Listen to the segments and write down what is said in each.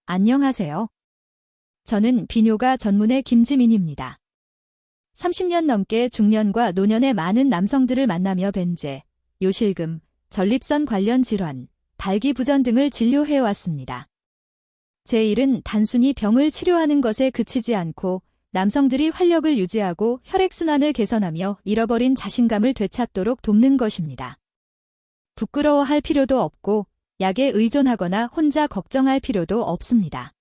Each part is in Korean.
안녕하세요. 저는 비뇨가 전문의 김지민입니다. 30년 넘게 중년과 노년의 많은 남성들을 만나며 벤제, 요실금, 전립선 관련 질환, 발기부전 등을 진료해왔습니다. 제 일은 단순히 병을 치료하는 것에 그치지 않고 남성들이 활력을 유지하고 혈액순환을 개선하며 잃어버린 자신감을 되찾도록 돕는 것입니다. 부끄러워할 필요도 없고 약에 의존하거나 혼자 걱정할 필요도 없습니다.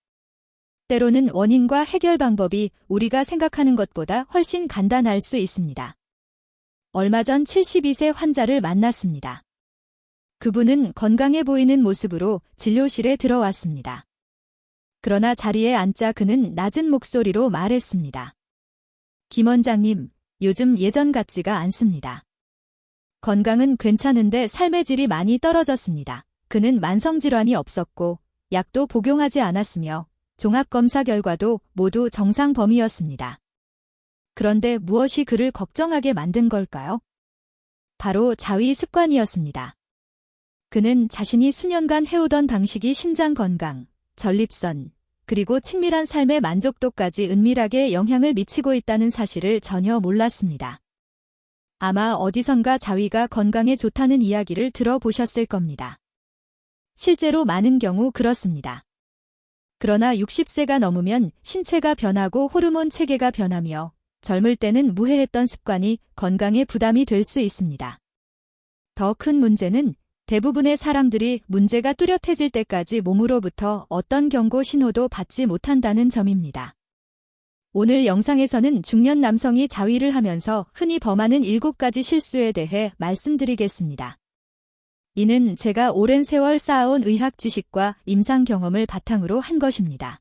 때로는 원인과 해결 방법이 우리가 생각하는 것보다 훨씬 간단할 수 있습니다. 얼마 전 72세 환자를 만났습니다. 그분은 건강해 보이는 모습으로 진료실에 들어왔습니다. 그러나 자리에 앉자 그는 낮은 목소리로 말했습니다. 김 원장님, 요즘 예전 같지가 않습니다. 건강은 괜찮은데 삶의 질이 많이 떨어졌습니다. 그는 만성질환이 없었고 약도 복용하지 않았으며 종합검사 결과도 모두 정상 범위였습니다. 그런데 무엇이 그를 걱정하게 만든 걸까요? 바로 자위 습관이었습니다. 그는 자신이 수년간 해오던 방식이 심장 건강, 전립선, 그리고 친밀한 삶의 만족도까지 은밀하게 영향을 미치고 있다는 사실을 전혀 몰랐습니다. 아마 어디선가 자위가 건강에 좋다는 이야기를 들어보셨을 겁니다. 실제로 많은 경우 그렇습니다. 그러나 60세가 넘으면 신체가 변하고 호르몬 체계가 변하며 젊을 때는 무해했던 습관이 건강에 부담이 될 수 있습니다. 더 큰 문제는 대부분의 사람들이 문제가 뚜렷해질 때까지 몸으로부터 어떤 경고 신호도 받지 못한다는 점입니다. 오늘 영상에서는 중년 남성이 자위를 하면서 흔히 범하는 7가지 실수에 대해 말씀드리겠습니다. 이는 제가 오랜 세월 쌓아온 의학 지식과 임상 경험을 바탕으로 한 것입니다.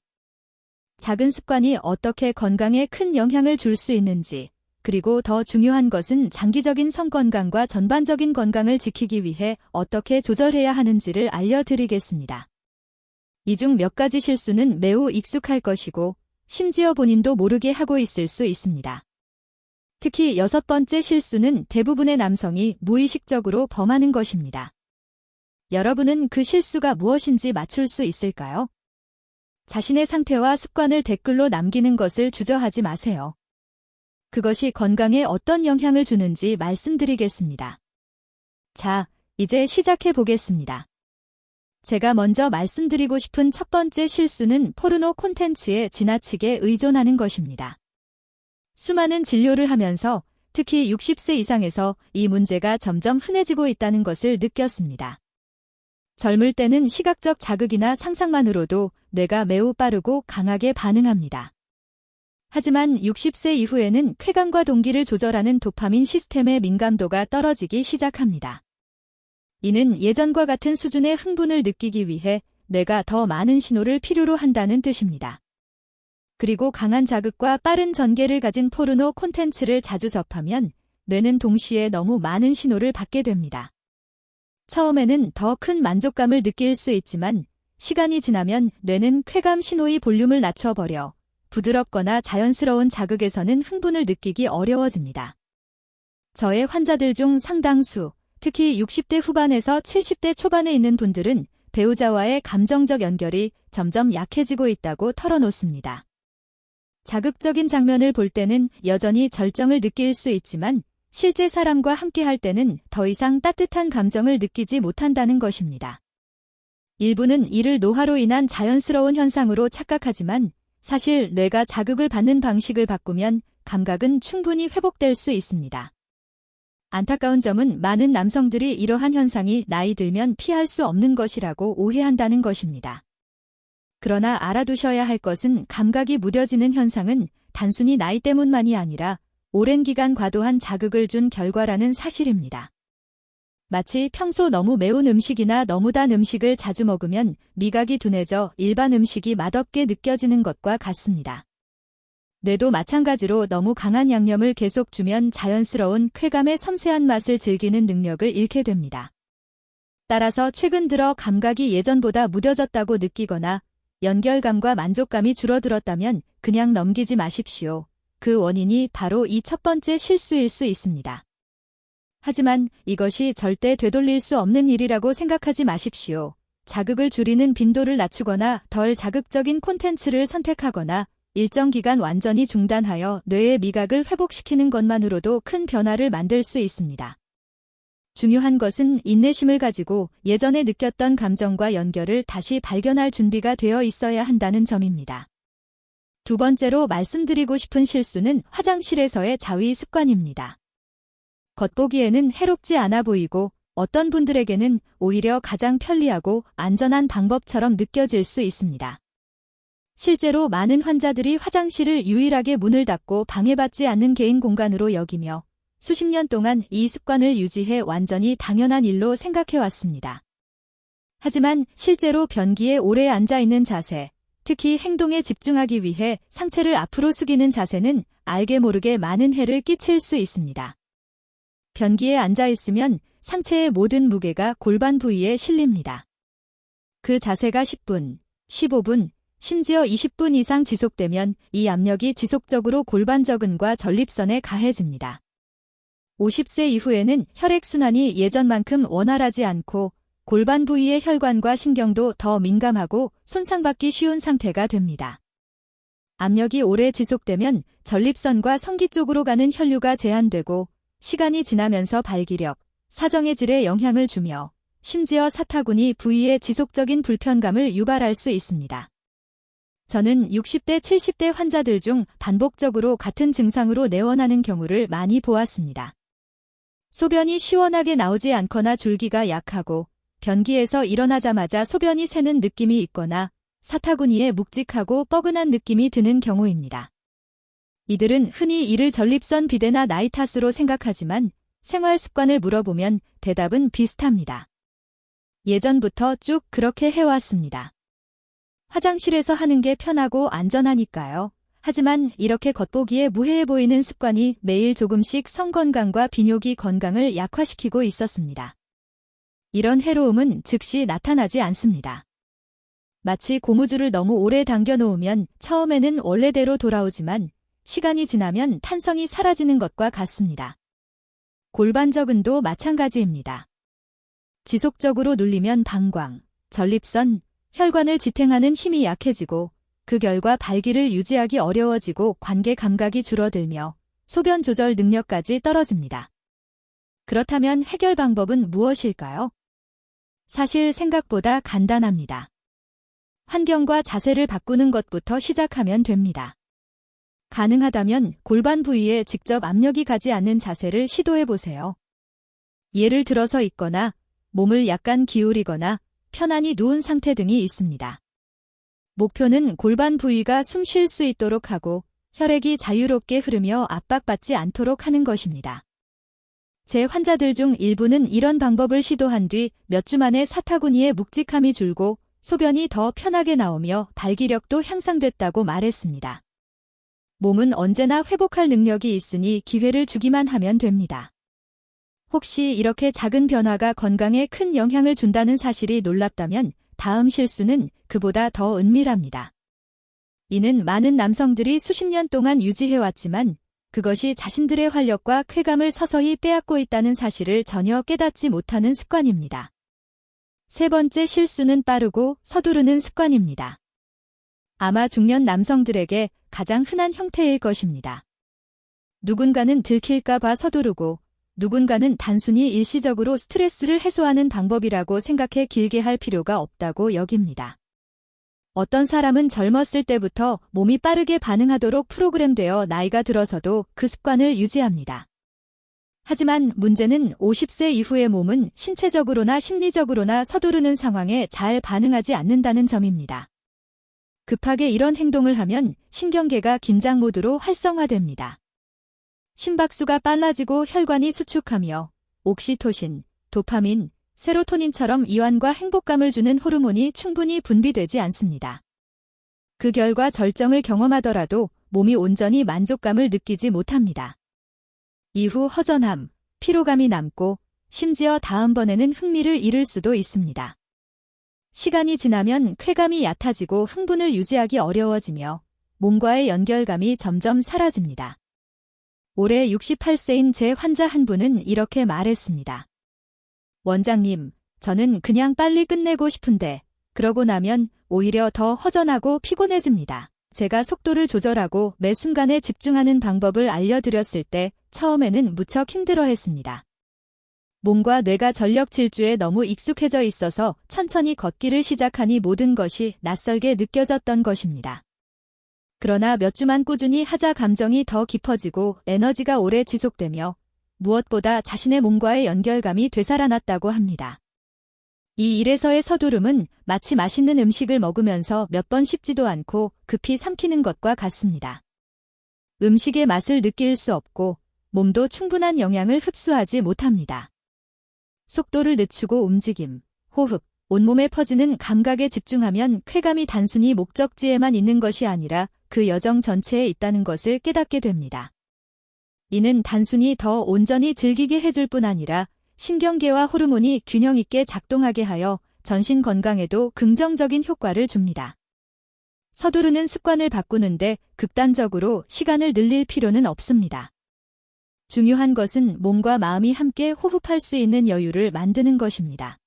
작은 습관이 어떻게 건강에 큰 영향을 줄 수 있는지, 그리고 더 중요한 것은 장기적인 성건강과 전반적인 건강을 지키기 위해 어떻게 조절해야 하는지를 알려드리겠습니다. 이 중 몇 가지 실수는 매우 익숙할 것이고, 심지어 본인도 모르게 하고 있을 수 있습니다. 특히 6번째 실수는 대부분의 남성이 무의식적으로 범하는 것입니다. 여러분은 그 실수가 무엇인지 맞출 수 있을까요? 자신의 상태와 습관을 댓글로 남기는 것을 주저하지 마세요. 그것이 건강에 어떤 영향을 주는지 말씀드리겠습니다. 자, 이제 시작해 보겠습니다. 제가 먼저 말씀드리고 싶은 첫 번째 실수는 포르노 콘텐츠에 지나치게 의존하는 것입니다. 수많은 진료를 하면서 특히 60세 이상에서 이 문제가 점점 흔해지고 있다는 것을 느꼈습니다. 젊을 때는 시각적 자극이나 상상만으로도 뇌가 매우 빠르고 강하게 반응합니다. 하지만 60세 이후에는 쾌감과 동기를 조절하는 도파민 시스템의 민감도가 떨어지기 시작합니다. 이는 예전과 같은 수준의 흥분을 느끼기 위해 뇌가 더 많은 신호를 필요로 한다는 뜻입니다. 그리고 강한 자극과 빠른 전개를 가진 포르노 콘텐츠를 자주 접하면 뇌는 동시에 너무 많은 신호를 받게 됩니다. 처음에는 더 큰 만족감을 느낄 수 있지만 시간이 지나면 뇌는 쾌감 신호의 볼륨을 낮춰버려 부드럽거나 자연스러운 자극에서는 흥분을 느끼기 어려워집니다. 저의 환자들 중 상당수, 특히 60대 후반에서 70대 초반에 있는 분들은 배우자와의 감정적 연결이 점점 약해지고 있다고 털어놓습니다. 자극적인 장면을 볼 때는 여전히 절정을 느낄 수 있지만 실제 사람과 함께할 때는 더 이상 따뜻한 감정을 느끼지 못한다는 것입니다. 일부는 이를 노화로 인한 자연스러운 현상으로 착각하지만 사실 뇌가 자극을 받는 방식을 바꾸면 감각은 충분히 회복될 수 있습니다. 안타까운 점은 많은 남성들이 이러한 현상이 나이 들면 피할 수 없는 것이라고 오해한다는 것입니다. 그러나 알아두셔야 할 것은 감각이 무뎌지는 현상은 단순히 나이 때문만이 아니라 오랜 기간 과도한 자극을 준 결과라는 사실입니다. 마치 평소 너무 매운 음식이나 너무 단 음식을 자주 먹으면 미각이 둔해져 일반 음식이 맛없게 느껴지는 것과 같습니다. 뇌도 마찬가지로 너무 강한 양념을 계속 주면 자연스러운 쾌감의 섬세한 맛을 즐기는 능력을 잃게 됩니다. 따라서 최근 들어 감각이 예전보다 무뎌졌다고 느끼거나 연결감과 만족감이 줄어들었다면 그냥 넘기지 마십시오. 그 원인이 바로 이 첫 번째 실수일 수 있습니다. 하지만 이것이 절대 되돌릴 수 없는 일이라고 생각하지 마십시오. 자극을 줄이는 빈도를 낮추거나 덜 자극적인 콘텐츠를 선택하거나 일정 기간 완전히 중단하여 뇌의 미각을 회복시키는 것만으로도 큰 변화를 만들 수 있습니다. 중요한 것은 인내심을 가지고 예전에 느꼈던 감정과 연결을 다시 발견할 준비가 되어 있어야 한다는 점입니다. 두 번째로 말씀드리고 싶은 실수는 화장실에서의 자위 습관입니다. 겉보기에는 해롭지 않아 보이고 어떤 분들에게는 오히려 가장 편리하고 안전한 방법처럼 느껴질 수 있습니다. 실제로 많은 환자들이 화장실을 유일하게 문을 닫고 방해받지 않는 개인 공간으로 여기며 수십 년 동안 이 습관을 유지해 완전히 당연한 일로 생각해왔습니다. 하지만 실제로 변기에 오래 앉아있는 자세, 특히 행동에 집중하기 위해 상체를 앞으로 숙이는 자세는 알게 모르게 많은 해를 끼칠 수 있습니다. 변기에 앉아있으면 상체의 모든 무게가 골반 부위에 실립니다. 그 자세가 10분, 15분, 심지어 20분 이상 지속되면 이 압력이 지속적으로 골반저근과 전립선에 가해집니다. 50세 이후에는 혈액순환이 예전만큼 원활하지 않고 골반 부위의 혈관과 신경도 더 민감하고 손상받기 쉬운 상태가 됩니다. 압력이 오래 지속되면 전립선과 성기 쪽으로 가는 혈류가 제한되고 시간이 지나면서 발기력, 사정의 질에 영향을 주며 심지어 사타구니 부위에 지속적인 불편감을 유발할 수 있습니다. 저는 60대, 70대 환자들 중 반복적으로 같은 증상으로 내원하는 경우를 많이 보았습니다. 소변이 시원하게 나오지 않거나 줄기가 약하고 변기에서 일어나자마자 소변이 새는 느낌이 있거나 사타구니에 묵직하고 뻐근한 느낌이 드는 경우입니다. 이들은 흔히 이를 전립선 비대나 나이 탓으로 생각하지만 생활 습관을 물어보면 대답은 비슷합니다. 예전부터 쭉 그렇게 해왔습니다. 화장실에서 하는 게 편하고 안전하니까요. 하지만 이렇게 겉보기에 무해해 보이는 습관이 매일 조금씩 성건강과 비뇨기 건강을 약화시키고 있었습니다. 이런 해로움은 즉시 나타나지 않습니다. 마치 고무줄을 너무 오래 당겨놓으면 처음에는 원래대로 돌아오지만 시간이 지나면 탄성이 사라지는 것과 같습니다. 골반저근도 마찬가지입니다. 지속적으로 눌리면 방광, 전립선, 혈관을 지탱하는 힘이 약해지고 그 결과 발기를 유지하기 어려워지고 관계 감각이 줄어들며 소변 조절 능력까지 떨어집니다. 그렇다면 해결 방법은 무엇일까요? 사실 생각보다 간단합니다. 환경과 자세를 바꾸는 것부터 시작하면 됩니다. 가능하다면 골반 부위에 직접 압력이 가지 않는 자세를 시도해보세요. 예를 들어서 있거나 몸을 약간 기울이거나 편안히 누운 상태 등이 있습니다. 목표는 골반 부위가 숨 쉴 수 있도록 하고 혈액이 자유롭게 흐르며 압박받지 않도록 하는 것입니다. 제 환자들 중 일부는 이런 방법을 시도한 뒤 몇 주 만에 사타구니의 묵직함이 줄고 소변이 더 편하게 나오며 발기력도 향상됐다고 말했습니다. 몸은 언제나 회복할 능력이 있으니 기회를 주기만 하면 됩니다. 혹시 이렇게 작은 변화가 건강에 큰 영향을 준다는 사실이 놀랍다면 다음 실수는 그보다 더 은밀합니다. 이는 많은 남성들이 수십 년 동안 유지해왔지만 그것이 자신들의 활력과 쾌감을 서서히 빼앗고 있다는 사실을 전혀 깨닫지 못하는 습관입니다. 세 번째 실수는 빠르고 서두르는 습관입니다. 아마 중년 남성들에게 가장 흔한 형태일 것입니다. 누군가는 들킬까 봐 서두르고 누군가는 단순히 일시적으로 스트레스를 해소하는 방법이라고 생각해 길게 할 필요가 없다고 여깁니다. 어떤 사람은 젊었을 때부터 몸이 빠르게 반응하도록 프로그램되어 나이가 들어서도 그 습관을 유지합니다. 하지만 문제는 50세 이후의 몸은 신체적으로나 심리적으로나 서두르는 상황에 잘 반응하지 않는다는 점입니다. 급하게 이런 행동을 하면 신경계가 긴장 모드로 활성화됩니다. 심박수가 빨라지고 혈관이 수축하며 옥시토신, 도파민, 세로토닌처럼 이완과 행복감을 주는 호르몬이 충분히 분비되지 않습니다. 그 결과 절정을 경험하더라도 몸이 온전히 만족감을 느끼지 못합니다. 이후 허전함, 피로감이 남고 심지어 다음번에는 흥미를 잃을 수도 있습니다. 시간이 지나면 쾌감이 얕아지고 흥분을 유지하기 어려워지며 몸과의 연결감이 점점 사라집니다. 올해 68세인 제 환자 한 분은 이렇게 말했습니다. 원장님, 저는 그냥 빨리 끝내고 싶은데 그러고 나면 오히려 더 허전하고 피곤해집니다. 제가 속도를 조절하고 매 순간에 집중하는 방법을 알려드렸을 때 처음에는 무척 힘들어했습니다. 몸과 뇌가 전력 질주에 너무 익숙해져 있어서 천천히 걷기를 시작하니 모든 것이 낯설게 느껴졌던 것입니다. 그러나 몇 주만 꾸준히 하자 감정이 더 깊어지고 에너지가 오래 지속되며 무엇보다 자신의 몸과의 연결감이 되살아났다고 합니다. 이 일에서의 서두름은 마치 맛있는 음식을 먹으면서 몇 번 씹지도 않고 급히 삼키는 것과 같습니다. 음식의 맛을 느낄 수 없고 몸도 충분한 영양을 흡수하지 못합니다. 속도를 늦추고 움직임, 호흡, 온몸에 퍼지는 감각에 집중하면 쾌감이 단순히 목적지에만 있는 것이 아니라 그 여정 전체에 있다는 것을 깨닫게 됩니다. 이는 단순히 더 온전히 즐기게 해줄 뿐 아니라 신경계와 호르몬이 균형 있게 작동하게 하여 전신 건강에도 긍정적인 효과를 줍니다. 서두르는 습관을 바꾸는데 극단적으로 시간을 늘릴 필요는 없습니다. 중요한 것은 몸과 마음이 함께 호흡할 수 있는 여유를 만드는 것입니다.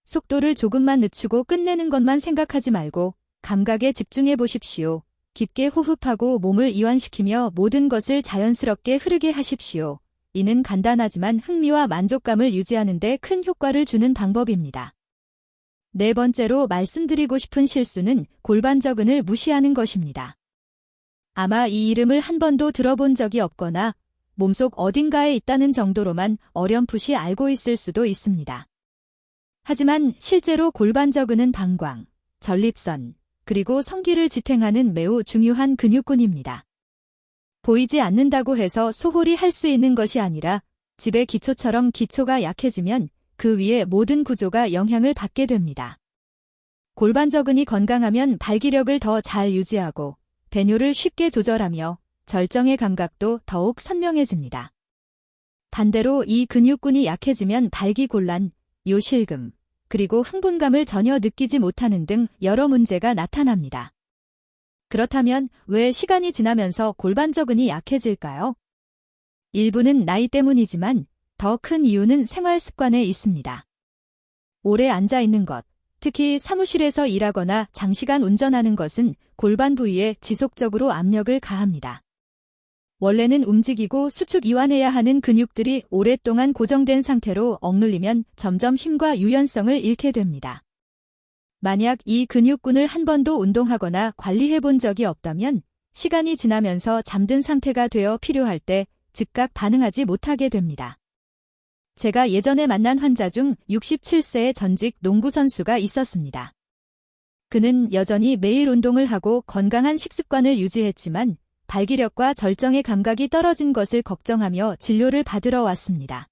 속도를 조금만 늦추고 끝내는 것만 생각하지 말고 감각에 집중해 보십시오. 깊게 호흡하고 몸을 이완시키며 모든 것을 자연스럽게 흐르게 하십시오. 이는 간단하지만 흥미와 만족감을 유지하는 데 큰 효과를 주는 방법입니다. 네 번째로 말씀드리고 싶은 실수는 골반저근을 무시하는 것입니다. 아마 이 이름을 한 번도 들어본 적이 없거나 몸속 어딘가에 있다는 정도로만 어렴풋이 알고 있을 수도 있습니다. 하지만 실제로 골반저근은 방광, 전립선, 그리고 성기를 지탱하는 매우 중요한 근육군입니다. 보이지 않는다고 해서 소홀히 할 수 있는 것이 아니라 집의 기초처럼 기초가 약해지면 그 위에 모든 구조가 영향을 받게 됩니다. 골반저근이 건강하면 발기력을 더 잘 유지하고 배뇨를 쉽게 조절하며 절정의 감각도 더욱 선명해집니다. 반대로 이 근육군이 약해지면 발기곤란, 요실금, 그리고 흥분감을 전혀 느끼지 못하는 등 여러 문제가 나타납니다. 그렇다면 왜 시간이 지나면서 골반저근이 약해질까요? 일부는 나이 때문이지만 더 큰 이유는 생활 습관에 있습니다. 오래 앉아 있는 것, 특히 사무실에서 일하거나 장시간 운전하는 것은 골반 부위에 지속적으로 압력을 가합니다. 원래는 움직이고 수축 이완해야 하는 근육들이 오랫동안 고정된 상태로 억눌리면 점점 힘과 유연성을 잃게 됩니다. 만약 이 근육군을 한 번도 운동하거나 관리해 본 적이 없다면 시간이 지나면서 잠든 상태가 되어 필요할 때 즉각 반응하지 못하게 됩니다. 제가 예전에 만난 환자 중 67세의 전직 농구선수가 있었습니다. 그는 여전히 매일 운동을 하고 건강한 식습관을 유지했지만 발기력과 절정의 감각이 떨어진 것을 걱정하며 진료를 받으러 왔습니다.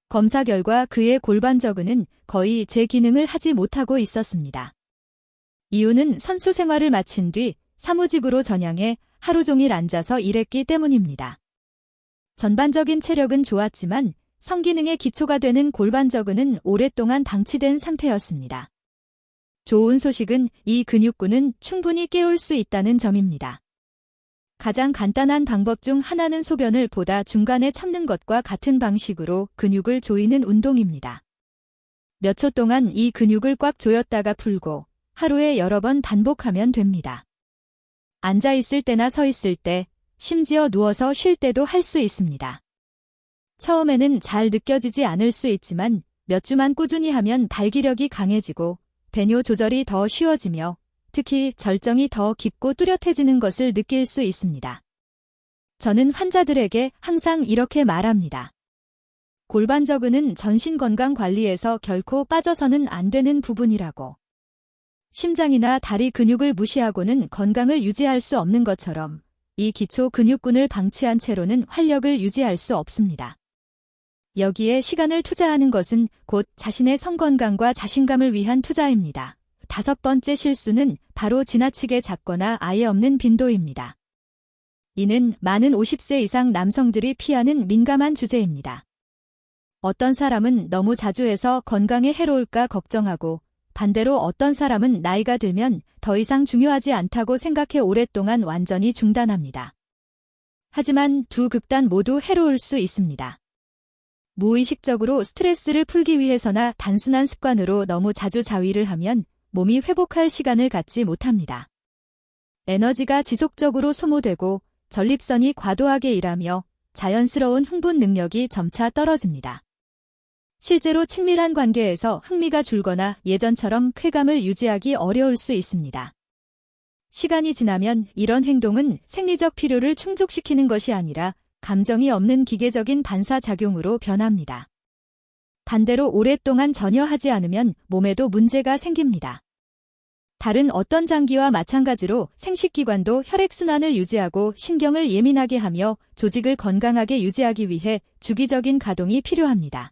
검사 결과 그의 골반저근은 거의 제 기능을 하지 못하고 있었습니다. 이유는 선수 생활을 마친 뒤 사무직으로 전향해 하루 종일 앉아서 일했기 때문입니다. 전반적인 체력은 좋았지만 성기능의 기초가 되는 골반저근은 오랫동안 방치된 상태였습니다. 좋은 소식은 이 근육군은 충분히 깨울 수 있다는 점입니다. 가장 간단한 방법 중 하나는 소변을 보다 중간에 참는 것과 같은 방식으로 근육을 조이는 운동입니다. 몇 초 동안 이 근육을 꽉 조였다가 풀고 하루에 여러 번 반복하면 됩니다. 앉아 있을 때나 서 있을 때, 심지어 누워서 쉴 때도 할 수 있습니다. 처음에는 잘 느껴지지 않을 수 있지만 몇 주만 꾸준히 하면 발기력이 강해지고 배뇨 조절이 더 쉬워지며 특히 절정이 더 깊고 뚜렷해지는 것을 느낄 수 있습니다. 저는 환자들에게 항상 이렇게 말합니다. 골반저근은 전신건강 관리에서 결코 빠져서는 안 되는 부분이라고. 심장이나 다리 근육을 무시하고는 건강을 유지할 수 없는 것처럼 이 기초 근육군을 방치한 채로는 활력을 유지할 수 없습니다. 여기에 시간을 투자하는 것은 곧 자신의 성건강과 자신감을 위한 투자입니다. 다섯 번째 실수는 바로 지나치게 작거나 아예 없는 빈도입니다. 이는 많은 50세 이상 남성들이 피하는 민감한 주제입니다. 어떤 사람은 너무 자주 해서 건강에 해로울까 걱정하고 반대로 어떤 사람은 나이가 들면 더 이상 중요하지 않다고 생각해 오랫동안 완전히 중단합니다. 하지만 두 극단 모두 해로울 수 있습니다. 무의식적으로 스트레스를 풀기 위해서나 단순한 습관으로 너무 자주 자위를 하면 몸이 회복할 시간을 갖지 못합니다. 에너지가 지속적으로 소모되고 전립선이 과도하게 일하며 자연스러운 흥분 능력이 점차 떨어집니다. 실제로 친밀한 관계에서 흥미가 줄거나 예전처럼 쾌감을 유지하기 어려울 수 있습니다. 시간이 지나면 이런 행동은 생리적 필요를 충족시키는 것이 아니라 감정이 없는 기계적인 반사작용으로 변합니다. 반대로 오랫동안 전혀 하지 않으면 몸에도 문제가 생깁니다. 다른 어떤 장기와 마찬가지로 생식기관도 혈액순환을 유지하고 신경을 예민하게 하며 조직을 건강하게 유지하기 위해 주기적인 가동이 필요합니다.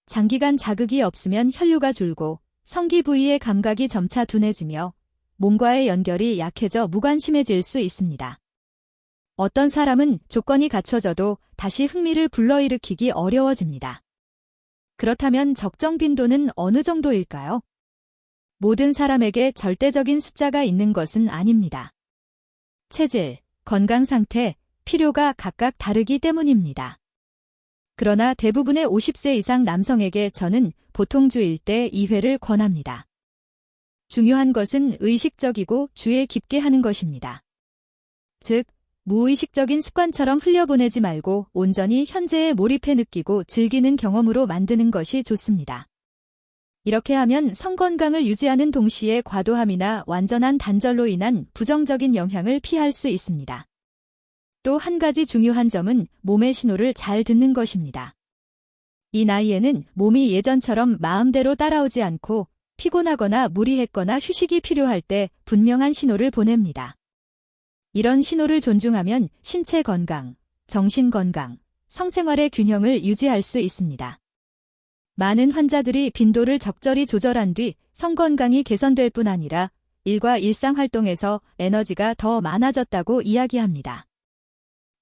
장기간 자극이 없으면 혈류가 줄고 성기 부위의 감각이 점차 둔해지며 몸과의 연결이 약해져 무관심해질 수 있습니다. 어떤 사람은 조건이 갖춰져도 다시 흥미를 불러일으키기 어려워집니다. 그렇다면 적정 빈도는 어느 정도일까요? 모든 사람에게 절대적인 숫자가 있는 것은 아닙니다. 체질, 건강 상태, 필요가 각각 다르기 때문입니다. 그러나 대부분의 50세 이상 남성에게 저는 보통 주 1대 2회를 권합니다. 중요한 것은 의식적이고 주의 깊게 하는 것입니다. 즉, 무의식적인 습관처럼 흘려보내지 말고 온전히 현재에 몰입해 느끼고 즐기는 경험으로 만드는 것이 좋습니다. 이렇게 하면 성건강을 유지하는 동시에 과도함이나 완전한 단절로 인한 부정적인 영향을 피할 수 있습니다. 또 한 가지 중요한 점은 몸의 신호를 잘 듣는 것입니다. 이 나이에는 몸이 예전처럼 마음대로 따라오지 않고 피곤하거나 무리했거나 휴식이 필요할 때 분명한 신호를 보냅니다. 이런 신호를 존중하면 신체 건강, 정신 건강, 성생활의 균형을 유지할 수 있습니다. 많은 환자들이 빈도를 적절히 조절한 뒤 성건강이 개선될 뿐 아니라 일과 일상 활동에서 에너지가 더 많아졌다고 이야기합니다.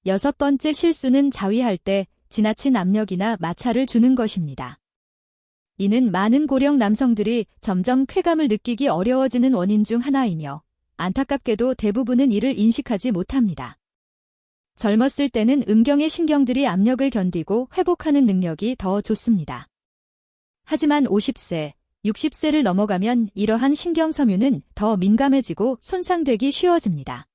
6번째 실수는 자위할 때 지나친 압력이나 마찰을 주는 것입니다. 이는 많은 고령 남성들이 점점 쾌감을 느끼기 어려워지는 원인 중 하나이며 안타깝게도 대부분은 이를 인식하지 못합니다. 젊었을 때는 음경의 신경들이 압력을 견디고 회복하는 능력이 더 좋습니다. 하지만 50세, 60세를 넘어가면 이러한 신경섬유는 더 민감해지고 손상되기 쉬워집니다.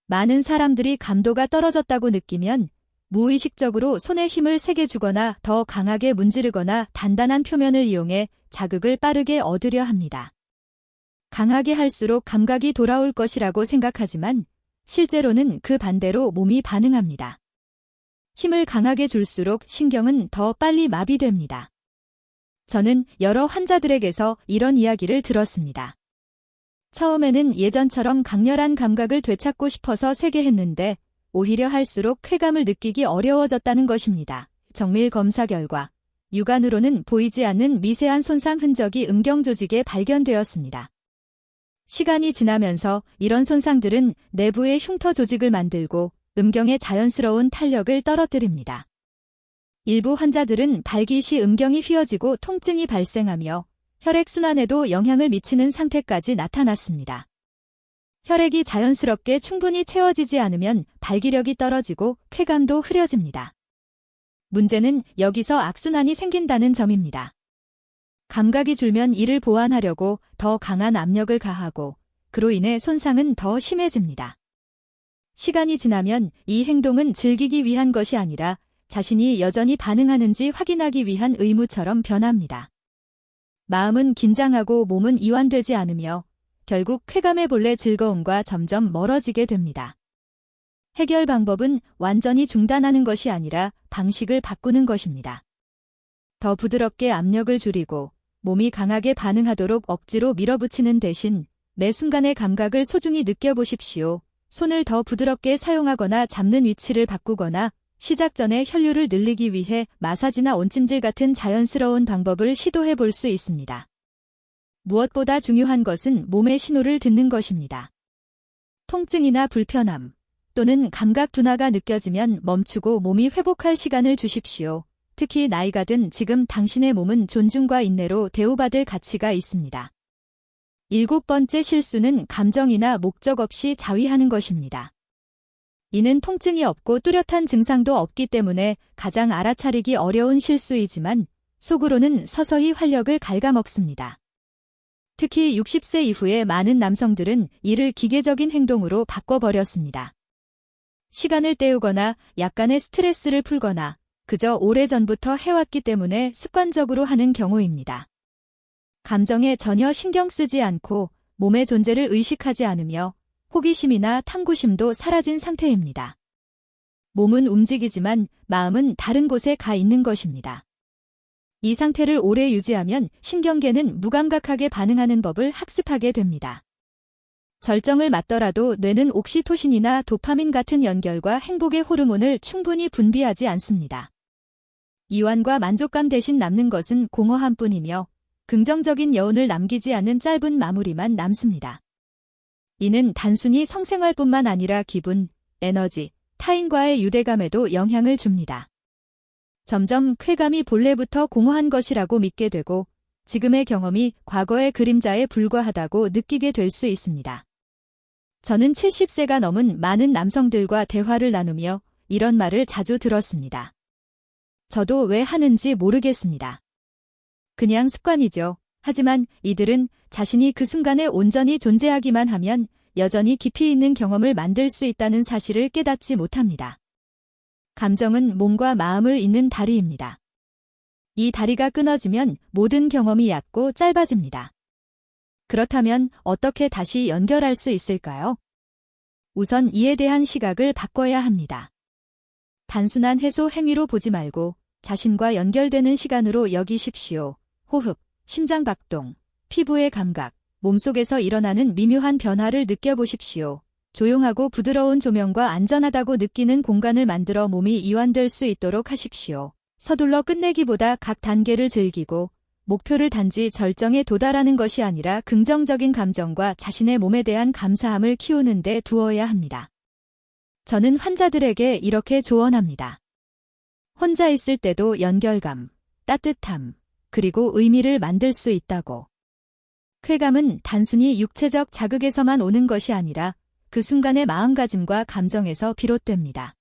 많은 사람들이 감도가 떨어졌다고 느끼면 무의식적으로 손에 힘을 세게 주거나 더 강하게 문지르거나 단단한 표면을 이용해 자극을 빠르게 얻으려 합니다. 강하게 할수록 감각이 돌아올 것이라고 생각하지만 실제로는 그 반대로 몸이 반응합니다. 힘을 강하게 줄수록 신경은 더 빨리 마비됩니다. 저는 여러 환자들에게서 이런 이야기를 들었습니다. 처음에는 예전처럼 강렬한 감각을 되찾고 싶어서 세게 했는데 오히려 할수록 쾌감을 느끼기 어려워졌다는 것입니다. 정밀 검사 결과 육안으로는 보이지 않는 미세한 손상 흔적이 음경 조직에 발견되었습니다. 시간이 지나면서 이런 손상들은 내부의 흉터 조직을 만들고 음경의 자연스러운 탄력을 떨어뜨립니다. 일부 환자들은 발기 시 음경이 휘어지고 통증이 발생하며 혈액순환에도 영향을 미치는 상태까지 나타났습니다. 혈액이 자연스럽게 충분히 채워지지 않으면 발기력이 떨어지고 쾌감도 흐려집니다. 문제는 여기서 악순환이 생긴다는 점입니다. 감각이 줄면 이를 보완하려고 더 강한 압력을 가하고 그로 인해 손상은 더 심해집니다. 시간이 지나면 이 행동은 즐기기 위한 것이 아니라 자신이 여전히 반응하는지 확인하기 위한 의무처럼 변합니다. 마음은 긴장하고 몸은 이완되지 않으며 결국 쾌감의 본래 즐거움과 점점 멀어지게 됩니다. 해결 방법은 완전히 중단하는 것이 아니라 방식을 바꾸는 것입니다. 더 부드럽게 압력을 줄이고 몸이 강하게 반응하도록 억지로 밀어붙이는 대신 매 순간의 감각을 소중히 느껴보십시오. 손을 더 부드럽게 사용하거나 잡는 위치를 바꾸거나 시작 전에 혈류를 늘리기 위해 마사지나 온찜질 같은 자연스러운 방법을 시도해 볼 수 있습니다. 무엇보다 중요한 것은 몸의 신호를 듣는 것입니다. 통증이나 불편함 또는 감각 둔화가 느껴지면 멈추고 몸이 회복할 시간을 주십시오. 특히 나이가 든 지금 당신의 몸은 존중과 인내로 대우받을 가치가 있습니다. 7번째 실수는 감정이나 목적 없이 자위하는 것입니다. 이는 통증이 없고 뚜렷한 증상도 없기 때문에 가장 알아차리기 어려운 실수이지만 속으로는 서서히 활력을 갉아먹습니다. 특히 60세 이후에 많은 남성들은 이를 기계적인 행동으로 바꿔버렸습니다. 시간을 때우거나 약간의 스트레스를 풀거나 그저 오래전부터 해왔기 때문에 습관적으로 하는 경우입니다. 감정에 전혀 신경 쓰지 않고 몸의 존재를 의식하지 않으며 호기심이나 탐구심도 사라진 상태입니다. 몸은 움직이지만 마음은 다른 곳에 가 있는 것입니다. 이 상태를 오래 유지하면 신경계는 무감각하게 반응하는 법을 학습하게 됩니다. 절정을 맞더라도 뇌는 옥시토신이나 도파민 같은 연결과 행복의 호르몬을 충분히 분비하지 않습니다. 이완과 만족감 대신 남는 것은 공허함뿐이며 긍정적인 여운을 남기지 않는 짧은 마무리만 남습니다. 이는 단순히 성생활뿐만 아니라 기분, 에너지, 타인과의 유대감에도 영향을 줍니다. 점점 쾌감이 본래부터 공허한 것이라고 믿게 되고 지금의 경험이 과거의 그림자에 불과하다고 느끼게 될 수 있습니다. 저는 70세가 넘은 많은 남성들과 대화를 나누며 이런 말을 자주 들었습니다. 저도 왜 하는지 모르겠습니다. 그냥 습관이죠. 하지만 이들은 자신이 그 순간에 온전히 존재하기만 하면 여전히 깊이 있는 경험을 만들 수 있다는 사실을 깨닫지 못합니다. 감정은 몸과 마음을 잇는 다리입니다. 이 다리가 끊어지면 모든 경험이 얕고 짧아집니다. 그렇다면 어떻게 다시 연결할 수 있을까요? 우선 이에 대한 시각을 바꿔야 합니다. 단순한 해소 행위로 보지 말고 자신과 연결되는 시간으로 여기십시오. 호흡, 심장 박동, 피부의 감각, 몸속에서 일어나는 미묘한 변화를 느껴보십시오. 조용하고 부드러운 조명과 안전하다고 느끼는 공간을 만들어 몸이 이완될 수 있도록 하십시오. 서둘러 끝내기보다 각 단계를 즐기고 목표를 단지 절정에 도달하는 것이 아니라 긍정적인 감정과 자신의 몸에 대한 감사함을 키우는 데 두어야 합니다. 저는 환자들에게 이렇게 조언합니다. 혼자 있을 때도 연결감, 따뜻함, 그리고 의미를 만들 수 있다고. 쾌감은 단순히 육체적 자극에서만 오는 것이 아니라 그 순간의 마음가짐과 감정에서 비롯됩니다.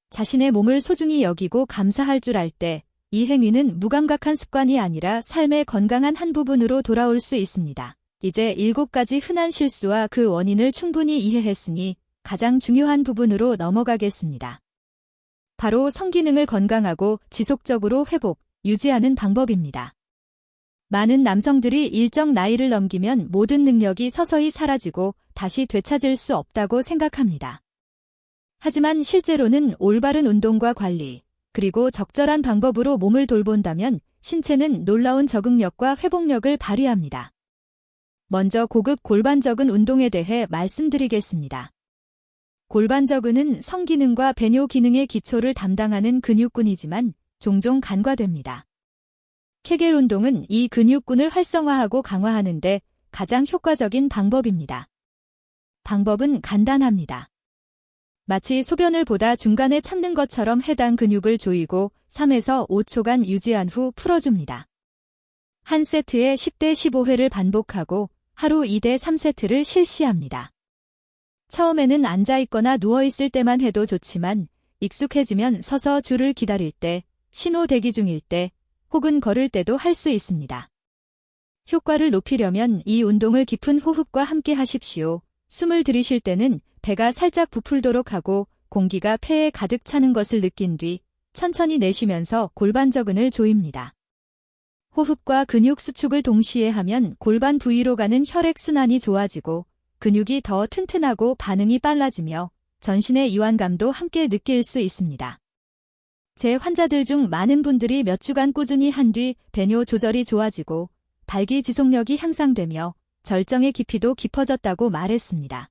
자신의 몸을 소중히 여기고 감사할 줄 알 때 이 행위는 무감각한 습관이 아니라 삶의 건강한 한 부분으로 돌아올 수 있습니다. 이제 7가지 흔한 실수와 그 원인을 충분히 이해했으니 가장 중요한 부분으로 넘어가겠습니다. 바로 성기능을 건강하고 지속적으로 회복, 유지하는 방법입니다. 많은 남성들이 일정 나이를 넘기면 모든 능력이 서서히 사라지고 다시 되찾을 수 없다고 생각합니다. 하지만 실제로는 올바른 운동과 관리, 그리고 적절한 방법으로 몸을 돌본다면 신체는 놀라운 적응력과 회복력을 발휘합니다. 먼저 고급 골반적은 운동에 대해 말씀드리겠습니다. 골반저근은 성기능과 배뇨 기능의 기초를 담당하는 근육군이지만 종종 간과됩니다. 케겔 운동은 이 근육군을 활성화하고 강화하는 데 가장 효과적인 방법입니다. 방법은 간단합니다. 마치 소변을 보다 중간에 참는 것처럼 해당 근육을 조이고 3에서 5초간 유지한 후 풀어줍니다. 한 세트에 10대 15회를 반복하고 하루 2대 3세트를 실시합니다. 처음에는 앉아있거나 누워있을 때만 해도 좋지만 익숙해지면 서서 줄을 기다릴 때, 신호 대기 중일 때, 혹은 걸을 때도 할 수 있습니다. 효과를 높이려면 이 운동을 깊은 호흡과 함께 하십시오. 숨을 들이쉴 때는 배가 살짝 부풀도록 하고 공기가 폐에 가득 차는 것을 느낀 뒤 천천히 내쉬면서 골반저근을 조입니다. 호흡과 근육 수축을 동시에 하면 골반 부위로 가는 혈액순환이 좋아지고 근육이 더 튼튼하고 반응이 빨라지며 전신의 이완감도 함께 느낄 수 있습니다. 제 환자들 중 많은 분들이 몇 주간 꾸준히 한 뒤 배뇨 조절이 좋아지고 발기 지속력이 향상되며 절정의 깊이도 깊어졌다고 말했습니다.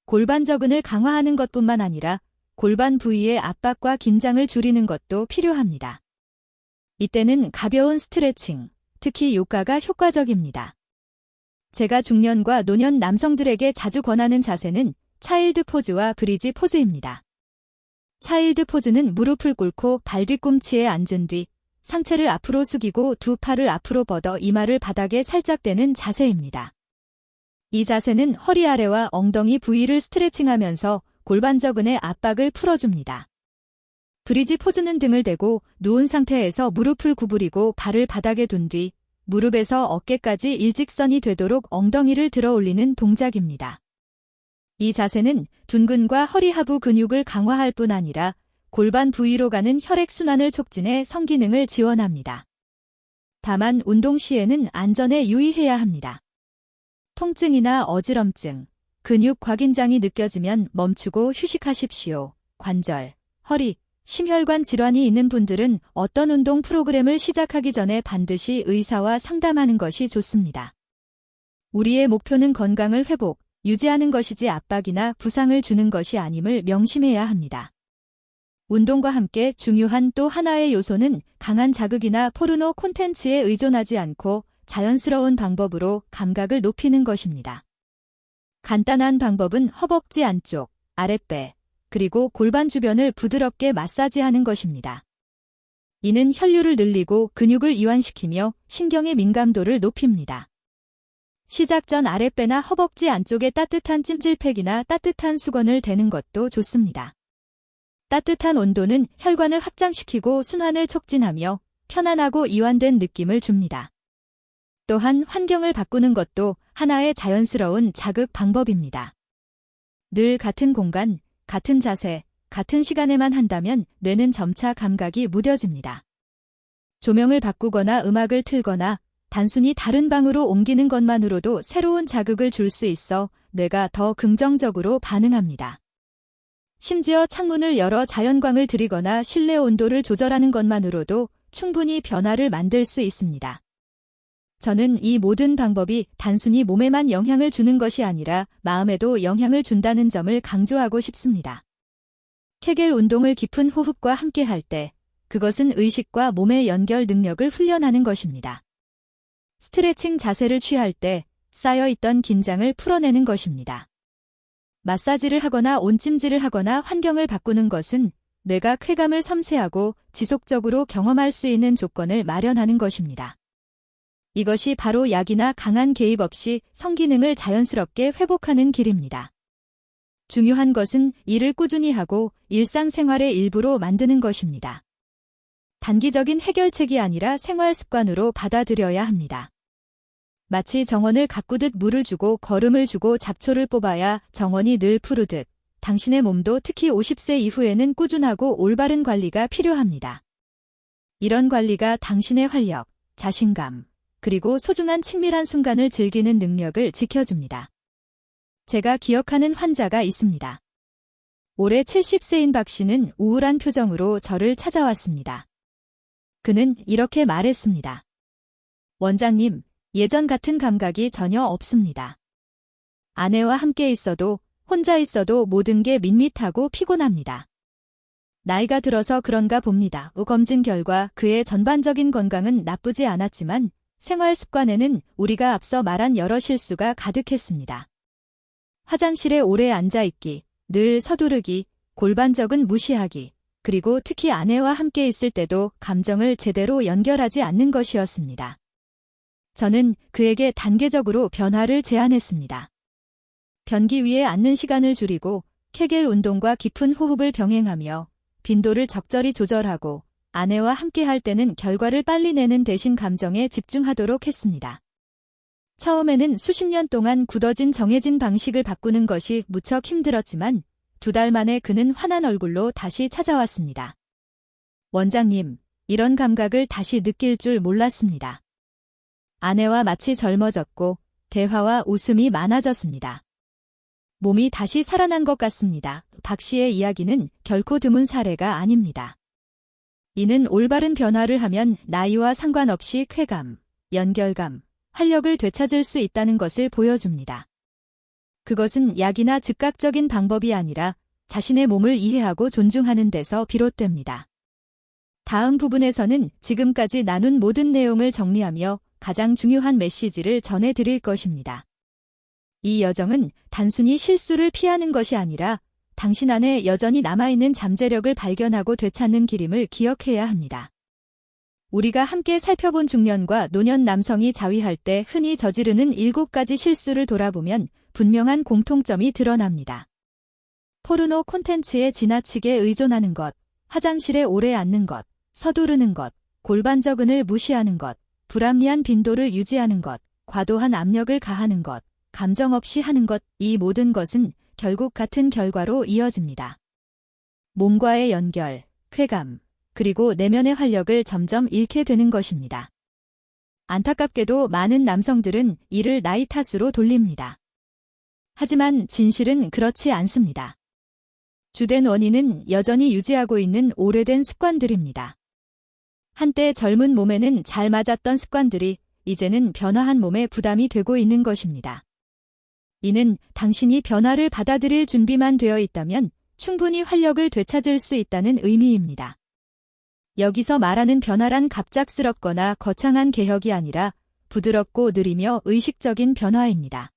골반저근을 강화하는 것뿐만 아니라 골반 부위의 압박과 긴장을 줄이는 것도 필요합니다. 이때는 가벼운 스트레칭, 특히 요가가 효과적입니다. 제가 중년과 노년 남성들에게 자주 권하는 자세는 차일드 포즈와 브리지 포즈입니다. 차일드 포즈는 무릎을 꿇고 발 뒤꿈치에 앉은 뒤 상체를 앞으로 숙이고 두 팔을 앞으로 뻗어 이마를 바닥에 살짝 대는 자세입니다. 이 자세는 허리 아래와 엉덩이 부위를 스트레칭하면서 골반저근의 압박을 풀어줍니다. 브리지 포즈는 등을 대고 누운 상태에서 무릎을 구부리고 발을 바닥에 둔 뒤 무릎에서 어깨까지 일직선이 되도록 엉덩이를 들어 올리는 동작입니다. 이 자세는 둔근과 허리 하부 근육을 강화할 뿐 아니라 골반 부위로 가는 혈액순환을 촉진해 성기능을 지원합니다. 다만 운동 시에는 안전에 유의해야 합니다. 통증이나 어지럼증, 근육 곽인장이 느껴지면 멈추고 휴식하십시오. 관절, 허리, 심혈관 질환이 있는 분들은 어떤 운동 프로그램을 시작하기 전에 반드시 의사와 상담하는 것이 좋습니다. 우리의 목표는 건강을 유지하는 것이지 압박이나 부상을 주는 것이 아님을 명심해야 합니다. 운동과 함께 중요한 또 하나의 요소는 강한 자극이나 포르노 콘텐츠에 의존하지 않고 자연스러운 방법으로 감각을 높이는 것입니다. 간단한 방법은 허벅지 안쪽, 아랫배, 그리고 골반 주변을 부드럽게 마사지하는 것입니다. 이는 혈류를 늘리고 근육을 이완시키며 신경의 민감도를 높입니다. 시작 전 아랫배나 허벅지 안쪽에 따뜻한 찜질팩이나 따뜻한 수건을 대는 것도 좋습니다. 따뜻한 온도는 혈관을 확장시키고 순환을 촉진하며 편안하고 이완된 느낌을 줍니다. 또한 환경을 바꾸는 것도 하나의 자연스러운 자극 방법입니다. 늘 같은 공간, 같은 자세, 같은 시간에만 한다면 뇌는 점차 감각이 무뎌집니다. 조명을 바꾸거나 음악을 틀거나 단순히 다른 방으로 옮기는 것만으로도 새로운 자극을 줄 수 있어 뇌가 더 긍정적으로 반응합니다. 심지어 창문을 열어 자연광을 들이거나 실내 온도를 조절하는 것만으로도 충분히 변화를 만들 수 있습니다. 저는 이 모든 방법이 단순히 몸에만 영향을 주는 것이 아니라 마음에도 영향을 준다는 점을 강조하고 싶습니다. 케겔 운동을 깊은 호흡과 함께 할 때 그것은 의식과 몸의 연결 능력을 훈련하는 것입니다. 스트레칭 자세를 취할 때 쌓여있던 긴장을 풀어내는 것입니다. 마사지를 하거나 온찜질을 하거나 환경을 바꾸는 것은 뇌가 쾌감을 섬세하고 지속적으로 경험할 수 있는 조건을 마련하는 것입니다. 이것이 바로 약이나 강한 개입 없이 성기능을 자연스럽게 회복하는 길입니다. 중요한 것은 이를 꾸준히 하고 일상생활의 일부로 만드는 것입니다. 단기적인 해결책이 아니라 생활 습관으로 받아들여야 합니다. 마치 정원을 가꾸듯 물을 주고 거름을 주고 잡초를 뽑아야 정원이 늘 푸르듯 당신의 몸도 특히 50세 이후에는 꾸준하고 올바른 관리가 필요합니다. 이런 관리가 당신의 활력, 자신감, 그리고 소중한 친밀한 순간을 즐기는 능력을 지켜줍니다. 제가 기억하는 환자가 있습니다. 올해 70세인 박 씨는 우울한 표정으로 저를 찾아왔습니다. 그는 이렇게 말했습니다. 원장님, 예전 같은 감각이 전혀 없습니다. 아내와 함께 있어도 혼자 있어도 모든 게 밋밋하고 피곤합니다. 나이가 들어서 그런가 봅니다. 검진 결과 그의 전반적인 건강은 나쁘지 않았지만 생활 습관에는 우리가 앞서 말한 여러 실수가 가득했습니다. 화장실에 오래 앉아있기, 늘 서두르기, 골반적은 무시하기, 그리고 특히 아내와 함께 있을 때도 감정을 제대로 연결하지 않는 것이었습니다. 저는 그에게 단계적으로 변화를 제안했습니다. 변기 위에 앉는 시간을 줄이고 케겔 운동과 깊은 호흡을 병행하며 빈도를 적절히 조절하고 아내와 함께 할 때는 결과를 빨리 내는 대신 감정에 집중하도록 했습니다. 처음에는 수십 년 동안 굳어진 정해진 방식을 바꾸는 것이 무척 힘들었지만 2달 만에 그는 환한 얼굴로 다시 찾아왔습니다. 원장님, 이런 감각을 다시 느낄 줄 몰랐습니다. 아내와 마치 젊어졌고 대화와 웃음이 많아졌습니다. 몸이 다시 살아난 것 같습니다. 박 씨의 이야기는 결코 드문 사례가 아닙니다. 이는 올바른 변화를 하면 나이와 상관없이 쾌감, 연결감, 활력을 되찾을 수 있다는 것을 보여줍니다. 그것은 약이나 즉각적인 방법이 아니라 자신의 몸을 이해하고 존중하는 데서 비롯됩니다. 다음 부분에서는 지금까지 나눈 모든 내용을 정리하며 가장 중요한 메시지를 전해드릴 것입니다. 이 여정은 단순히 실수를 피하는 것이 아니라 당신 안에 여전히 남아있는 잠재력을 발견하고 되찾는 길임을 기억해야 합니다. 우리가 함께 살펴본 중년과 노년 남성이 자위할 때 흔히 저지르는 7가지 실수를 돌아보면 분명한 공통점이 드러납니다. 포르노 콘텐츠에 지나치게 의존하는 것, 화장실에 오래 앉는 것, 서두르는 것, 골반적은을 무시하는 것, 불합리한 빈도를 유지하는 것, 과도한 압력을 가하는 것, 감정 없이 하는 것, 이 모든 것은 결국 같은 결과로 이어집니다. 몸과의 연결, 쾌감, 그리고 내면의 활력을 점점 잃게 되는 것입니다. 안타깝게도 많은 남성들은 이를 나이 탓으로 돌립니다. 하지만 진실은 그렇지 않습니다. 주된 원인은 여전히 유지하고 있는 오래된 습관들입니다. 한때 젊은 몸에는 잘 맞았던 습관들이 이제는 변화한 몸에 부담이 되고 있는 것입니다. 이는 당신이 변화를 받아들일 준비만 되어 있다면 충분히 활력을 되찾을 수 있다는 의미입니다. 여기서 말하는 변화란 갑작스럽거나 거창한 개혁이 아니라 부드럽고 느리며 의식적인 변화입니다.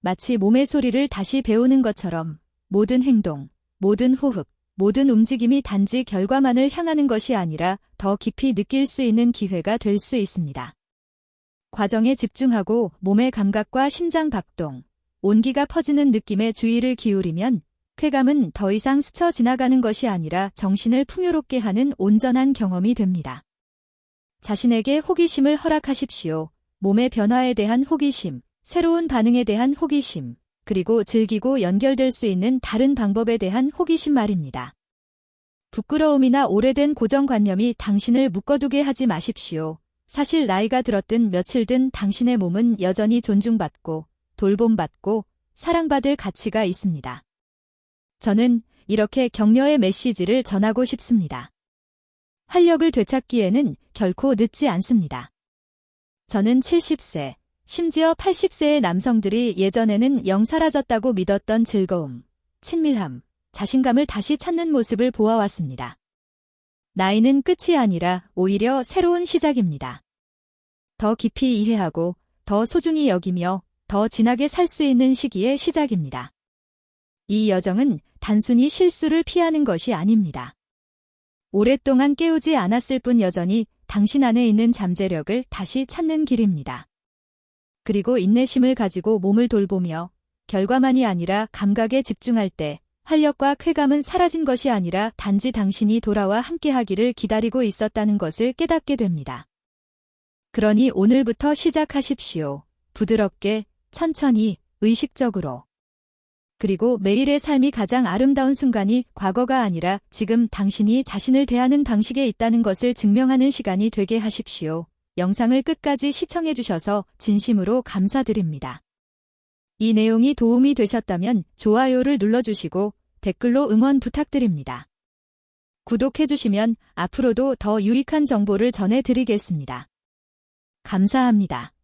마치 몸의 소리를 다시 배우는 것처럼 모든 행동, 모든 호흡, 모든 움직임이 단지 결과만을 향하는 것이 아니라 더 깊이 느낄 수 있는 기회가 될 수 있습니다. 과정에 집중하고 몸의 감각과 심장 박동, 온기가 퍼지는 느낌에 주의를 기울이면 쾌감은 더 이상 스쳐 지나가는 것이 아니라 정신을 풍요롭게 하는 온전한 경험이 됩니다. 자신에게 호기심을 허락하십시오. 몸의 변화에 대한 호기심, 새로운 반응에 대한 호기심, 그리고 즐기고 연결될 수 있는 다른 방법에 대한 호기심 말입니다. 부끄러움이나 오래된 고정관념이 당신을 묶어두게 하지 마십시오. 사실 나이가 들었든 며칠든 당신의 몸은 여전히 존중받고 돌봄받고 사랑받을 가치가 있습니다. 저는 이렇게 격려의 메시지를 전하고 싶습니다. 활력을 되찾기에는 결코 늦지 않습니다. 저는 70세, 심지어 80세의 남성들이 예전에는 영 사라졌다고 믿었던 즐거움, 친밀함, 자신감을 다시 찾는 모습을 보아왔습니다. 나이는 끝이 아니라 오히려 새로운 시작입니다. 더 깊이 이해하고 더 소중히 여기며 더 진하게 살 수 있는 시기의 시작입니다. 이 여정은 단순히 실수를 피하는 것이 아닙니다. 오랫동안 깨우지 않았을 뿐 여전히 당신 안에 있는 잠재력을 다시 찾는 길입니다. 그리고 인내심을 가지고 몸을 돌보며 결과만이 아니라 감각에 집중할 때 활력과 쾌감은 사라진 것이 아니라 단지 당신이 돌아와 함께하기를 기다리고 있었다는 것을 깨닫게 됩니다. 그러니 오늘부터 시작하십시오. 부드럽게, 천천히, 의식적으로. 그리고 매일의 삶이 가장 아름다운 순간이 과거가 아니라 지금 당신이 자신을 대하는 방식에 있다는 것을 증명하는 시간이 되게 하십시오. 영상을 끝까지 시청해주셔서 진심으로 감사드립니다. 이 내용이 도움이 되셨다면 좋아요를 눌러주시고 댓글로 응원 부탁드립니다. 구독해주시면 앞으로도 더 유익한 정보를 전해드리겠습니다. 감사합니다.